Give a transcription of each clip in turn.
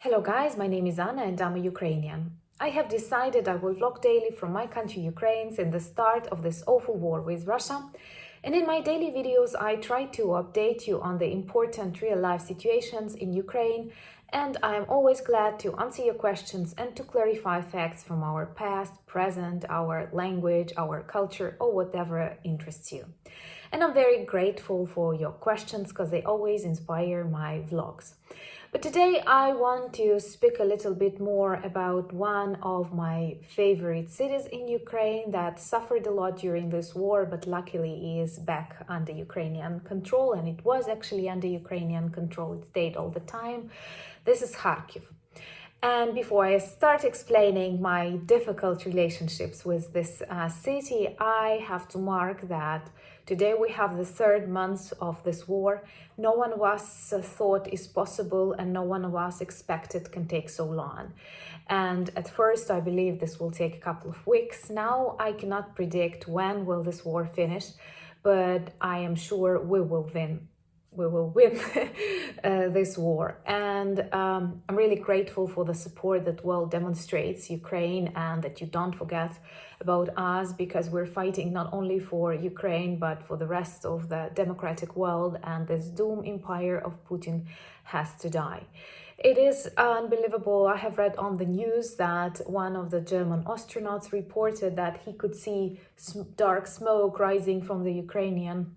Hello guys, my name is Anna and I'm a Ukrainian. I have decided I will vlog daily from my country Ukraine since the start of this awful war with Russia. And in my daily videos I try to update you on the important real-life situations in Ukraine, and I am always glad to answer your questions and to clarify facts from our past, present, our language, our culture, or whatever interests you. And I'm very grateful for your questions because they always inspire my vlogs. But today I want to speak a little bit more about one of my favorite cities in Ukraine that suffered a lot during this war, but luckily is back under Ukrainian control, and it was actually under Ukrainian control. It stayed all the time. This is Kharkiv. And before I start explaining my difficult relationships with this city, I have to mark that today we have the third month of this war. No one of us thought is possible, and no one of us expected can take so long. And at first, I believe this will take a couple of weeks. Now, I cannot predict when will this war finish, but I am sure we will win. We will win this war. And I'm really grateful for the support that demonstrates Ukraine, and that you don't forget about us, because we're fighting not only for Ukraine but for the rest of the democratic world, and this doom empire of Putin has to die. It is unbelievable. I have read on the news that one of the German astronauts reported that he could see dark smoke rising from the Ukrainian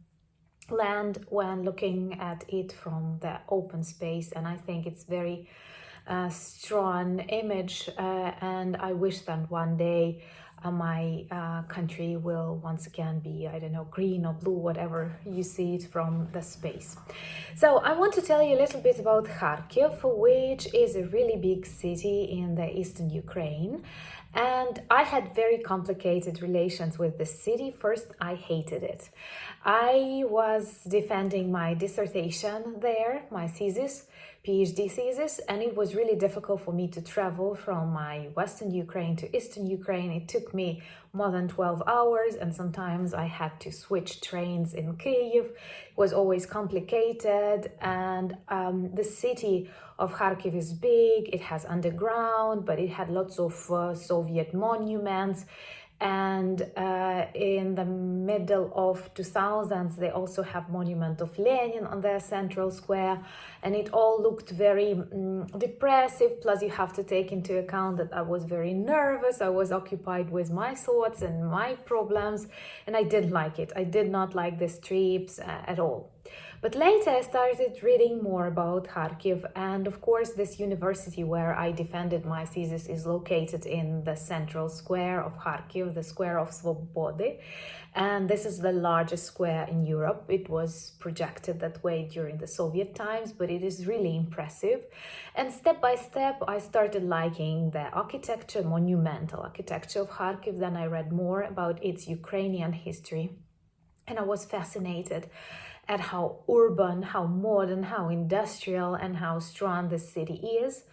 land when looking at it from the open space, and I think it's very strong image, and I wish that one day my country will once again be, I don't know, green or blue, whatever you see it from the space. So I want to tell you a little bit about Kharkiv, which is a really big city in the eastern Ukraine. And I had very complicated relations with the city. First, I hated it. I was defending my dissertation there, my thesis, PhD thesis, and it was really difficult for me to travel from my Western Ukraine to Eastern Ukraine. It took me more than 12 hours, and sometimes I had to switch trains in Kyiv. It was always complicated, and the city of Kharkiv is big. It has underground, but it had lots of Soviet monuments. And in the middle of 2000s, they also have monument of Lenin on their central square, and it all looked very depressive. Plus, you have to take into account that I was very nervous. I was occupied with my thoughts and my problems, and I didn't like it. I did not like the trips at all. But later I started reading more about Kharkiv, and of course this university where I defended my thesis is located in the central square of Kharkiv, the square of Svobody, and this is the largest square in Europe. It was projected that way during the Soviet times, but it is really impressive. And step by step I started liking the architecture, monumental architecture of Kharkiv. Then I read more about its Ukrainian history, and I was fascinated at how urban, how modern, how industrial, and how strong this city is.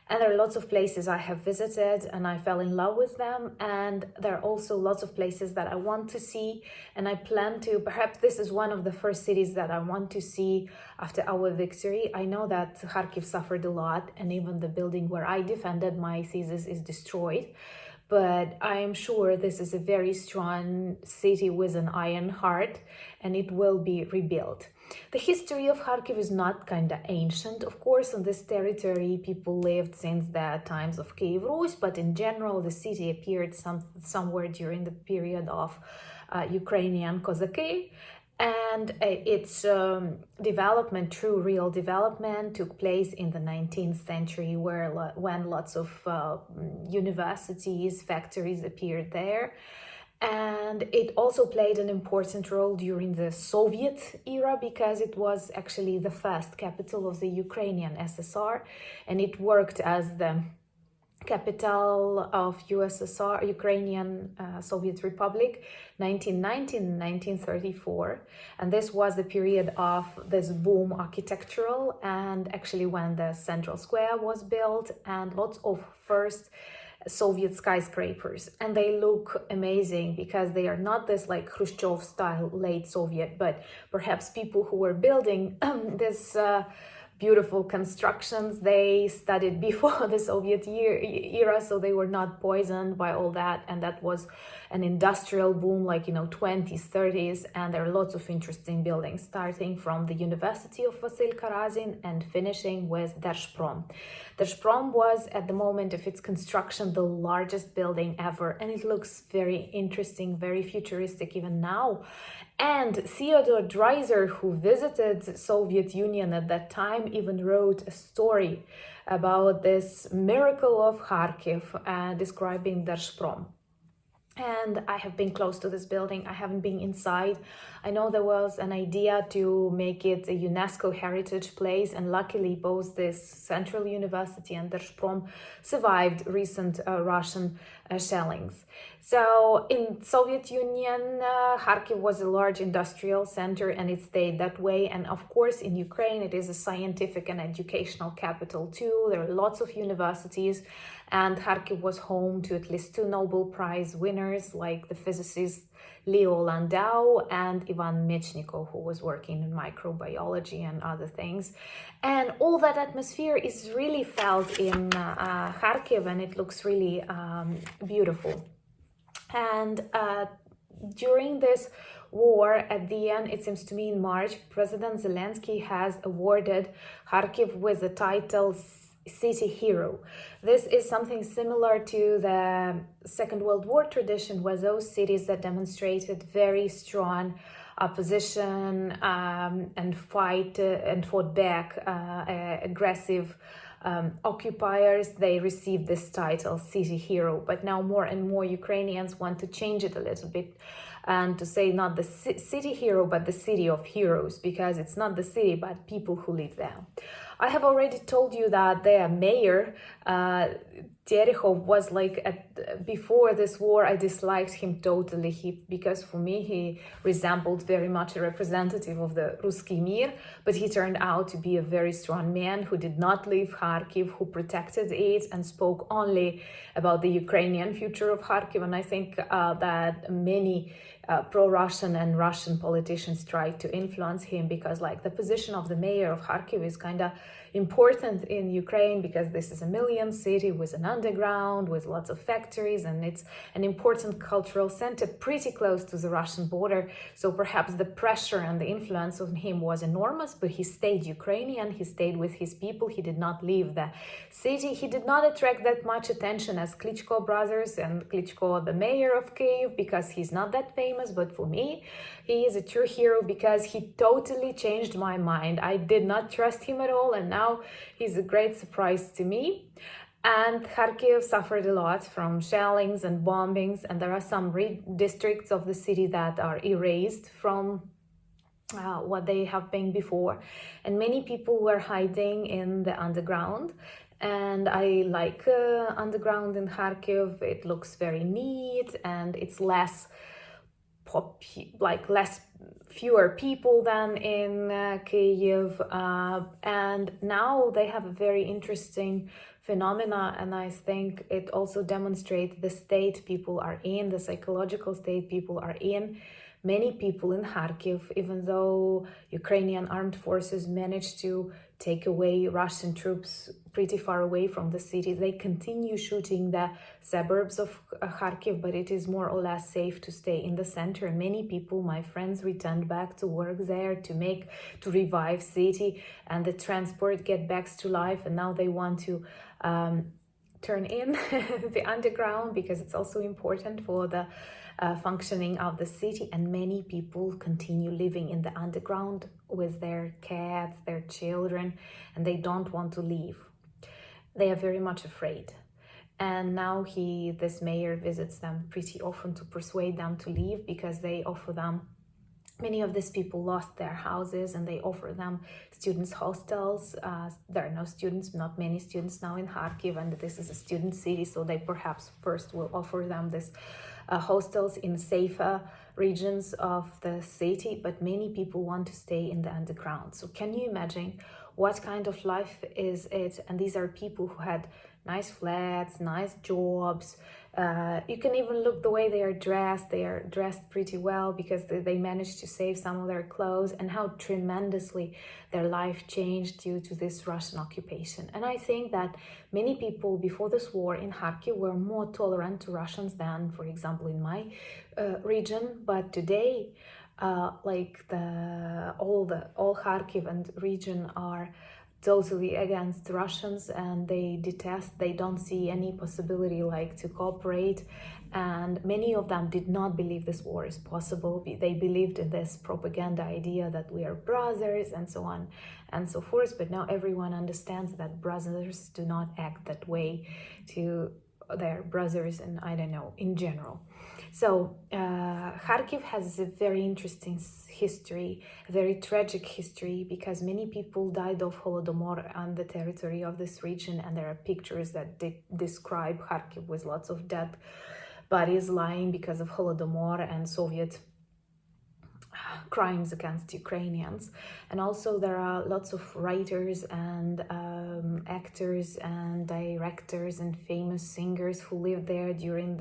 And there are lots of places I have visited and I fell in love with them. And there are also lots of places that I want to see, and I plan to. Perhaps this is one of the first cities that I want to see after our victory. I know that Kharkiv suffered a lot, and even the building where I defended my thesis is destroyed. But I am sure this is a very strong city with an iron heart, and it will be rebuilt. The history of Kharkiv is not kind of ancient. Of course, on this territory, people lived since the times of Kiev Rus, but in general, the city appeared somewhere during the period of Ukrainian Kozaki. And its development, true real development, took place in the 19th century, when lots of universities, factories appeared there. And it also played an important role during the Soviet era, because it was actually the first capital of the Ukrainian SSR, and it worked as the capital of USSR, Ukrainian Soviet Republic, 1919 1934. And this was the period of this boom architectural, and actually when the central square was built, and lots of first Soviet skyscrapers, and they look amazing because they are not this like Khrushchev style late Soviet, but perhaps people who were building this beautiful constructions they studied before the Soviet era, so they were not poisoned by all that. And that was an industrial boom, like, 20s, 30s. And there are lots of interesting buildings, starting from the University of Vasil Karazin and finishing with Держпром. Держпром was, at the moment of its construction, the largest building ever. And it looks very interesting, very futuristic even now. And Theodor Dreiser, who visited Soviet Union at that time, even wrote a story about this miracle of Kharkiv, describing Держпром. And I have been close to this building. I haven't been inside. I know there was an idea to make it a UNESCO heritage place, and luckily both this Central University and Держпром survived recent Russian shellings. So in Soviet Union, Kharkiv was a large industrial center, and it stayed that way. And of course, in Ukraine, it is a scientific and educational capital too. There are lots of universities, and Kharkiv was home to at least 2 Nobel Prize winners, like the physicist Leo Landau and Ivan Mechnikov, who was working in microbiology and other things. And all that atmosphere is really felt in Kharkiv, and it looks really beautiful. And during this war, at the end, it seems to me in March, President Zelensky has awarded Kharkiv with the title City Hero. This is something similar to the Second World War tradition, where those cities that demonstrated very strong opposition and fought back aggressive occupiers, they received this title, City Hero. But now more and more Ukrainians want to change it a little bit and to say not the city hero, but the city of heroes, because it's not the city, but people who live there. I have already told you that their mayor, Terehov, was before this war, I disliked him totally, because for me, he resembled very much a representative of the Ruski Mir, but he turned out to be a very strong man who did not leave Kharkiv, who protected it and spoke only about the Ukrainian future of Kharkiv. And I think that many pro-Russian and Russian politicians tried to influence him, because the position of the mayor of Kharkiv is kind of important in Ukraine, because this is a million city with an underground, with lots of factories, and it's an important cultural center pretty close to the Russian border. So perhaps the pressure and the influence of him was enormous, but he stayed Ukrainian, he stayed with his people, he did not leave the city. He did not attract that much attention as Klitschko brothers and Klitschko, the mayor of Kyiv, because he's not that famous. But for me, he is a true hero, because he totally changed my mind. I did not trust him at all, and now he's a great surprise to me. And Kharkiv suffered a lot from shellings and bombings, and there are some districts of the city that are erased from what they have been before. And many people were hiding in the underground. And I like underground in Kharkiv. It looks very neat, and it's fewer people than in Kyiv, and now they have a very interesting phenomena, and I think it also demonstrates the state people are in, the psychological state people are in. Many people in Kharkiv, even though Ukrainian armed forces managed to take away Russian troops pretty far away from the city, they continue shooting the suburbs of Kharkiv, but it is more or less safe to stay in the center. Many people, my friends, returned back to work there to revive city, and the transport get back to life, and now they want to turn in the underground, because it's also important for the functioning of the city. And many people continue living in the underground with their cats, their children, and they don't want to leave. They are very much afraid. And now this mayor visits them pretty often to persuade them to leave, because they offer them, many of these people lost their houses, and they offer them students' hostels. There are no students, not many students now in Kharkiv, and this is a student city, so they perhaps first will offer them this hostels in safer regions of the city, but many people want to stay in the underground. So can you imagine what kind of life is it. And these are people who had nice flats, nice jobs. You can even look the way they are dressed. They are dressed pretty well because they managed to save some of their clothes, and how tremendously their life changed due to this Russian occupation. And I think that many people before this war in Kharkiv were more tolerant to Russians than, for example, in my region. But today, all Kharkiv and region are totally against Russians, and they detest, they don't see any possibility like to cooperate, and many of them did not believe this war is possible. They believed in this propaganda idea that we are brothers and so on and so forth. But now everyone understands that brothers do not act that way to their brothers, and I don't know, in general. So Kharkiv has a very interesting history, a very tragic history, because many people died of Holodomor on the territory of this region, and there are pictures that describe Kharkiv with lots of dead bodies lying because of Holodomor and Soviet crimes against Ukrainians. And also there are lots of writers and actors and directors and famous singers who lived there during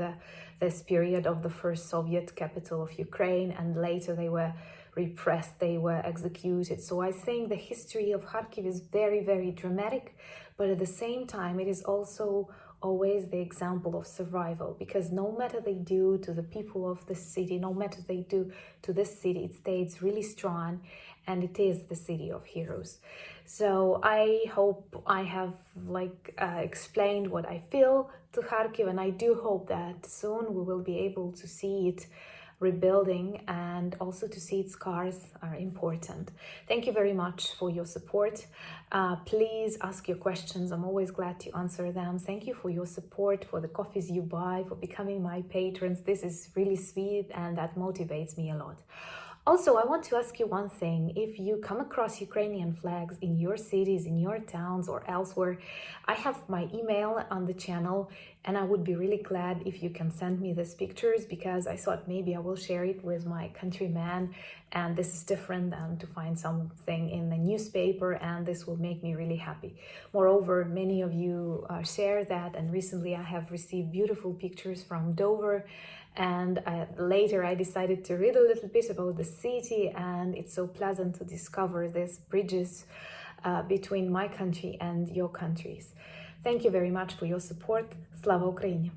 this period of the first Soviet capital of Ukraine, and later they were repressed, they were executed. So I think the history of Kharkiv is very, very dramatic, but at the same time it is also always the example of survival, because no matter they do to the people of the city, no matter they do to this city, it stays really strong, and it is the city of heroes. So I hope I have explained what I feel to Kharkiv, and I do hope that soon we will be able to see it rebuilding, and also to see its scars are important. Thank you very much for your support. Please ask your questions. I'm always glad to answer them. Thank you for your support, for the coffees you buy, for becoming my patrons. This is really sweet, and that motivates me a lot. Also, I want to ask you one thing. If you come across Ukrainian flags in your cities, in your towns, or elsewhere, I have my email on the channel, and I would be really glad if you can send me these pictures, because I thought maybe I will share it with my countrymen, and this is different than to find something in the newspaper, and this will make me really happy. Moreover, many of you share that, and recently I have received beautiful pictures from Dover, and later I decided to read a little bit about the city, and it's so pleasant to discover these bridges between my country and your countries. Thank you very much for your support. Slava Ukraini!